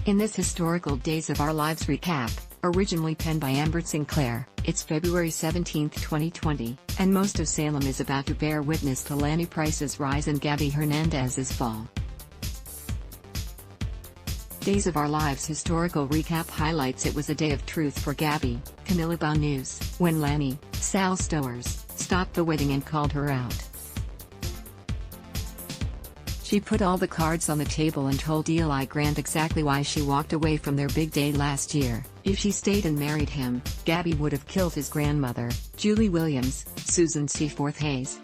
In this historical Days of Our Lives recap, originally penned by Amber Sinclair, it's February 17, 2020, and most of Salem is about to bear witness to Lanny Price's rise and Gabi Hernandez's fall. Days of Our Lives historical recap highlights it was a day of truth for Gabi, Camila Banus, when Lanny, Sal Stowers, stopped the wedding and called her out. She put all the cards on the table and told Eli Grant exactly why she walked away from their big day last year. If she stayed and married him, Gabi would have killed his grandmother, Julie Williams, Susan Seaforth Hayes.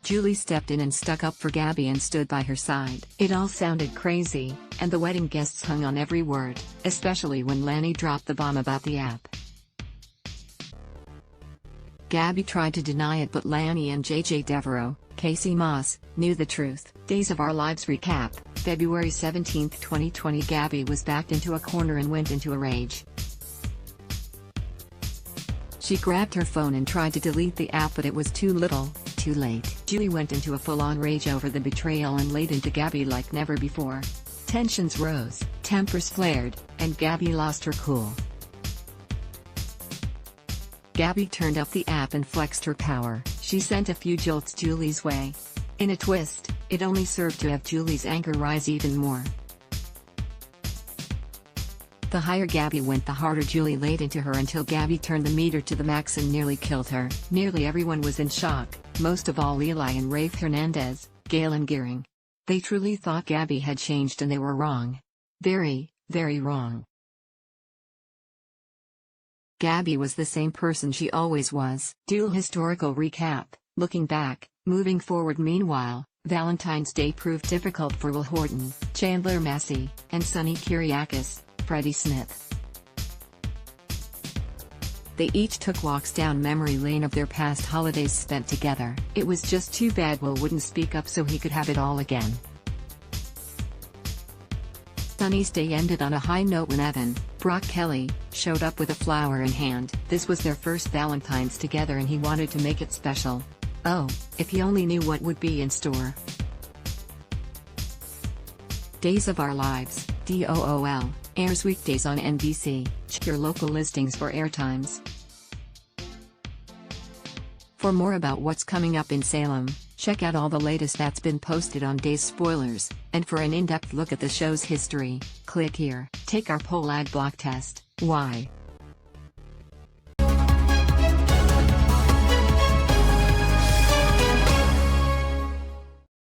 Julie stepped in and stuck up for Gabi and stood by her side. It all sounded crazy, and the wedding guests hung on every word, especially when Lanny dropped the bomb about the app. Gabi tried to deny it, but Lanny and JJ Devereaux, Casey Moss, knew the truth. Days of Our Lives recap, February 17, 2020. Gabi was backed into a corner and went into a rage. She grabbed her phone and tried to delete the app, but it was too little, too late. Julie went into a full-on rage over the betrayal and laid into Gabi like never before. Tensions rose, tempers flared, and Gabi lost her cool. Gabi turned up the app and flexed her power. She sent a few jolts Julie's way. In a twist, it only served to have Julie's anger rise even more. The higher Gabi went, the harder Julie laid into her, until Gabi turned the meter to the max and nearly killed her. Nearly everyone was in shock, most of all Eli and Rafe Hernandez, Gail and Gearing. They truly thought Gabi had changed, and they were wrong. Very, very wrong. Gabi was the same person she always was. Dual historical recap, looking back, moving forward. Meanwhile, Valentine's Day proved difficult for Will Horton, Chandler Massey, and Sonny Kiriakis, Freddie Smith. They each took walks down memory lane of their past holidays spent together. It was just too bad Will wouldn't speak up so he could have it all again. Sonny's day ended on a high note when Evan, Brock Kelly, showed up with a flower in hand. This was their first Valentine's together and he wanted to make it special. Oh, if he only knew what would be in store. Days of Our Lives, DOOL, airs weekdays on NBC. Check your local listings for airtimes. For more about what's coming up in Salem, check out all the latest that's been posted on Days Spoilers, and for an in-depth look at the show's history, click here. Take our poll ad block test. Why?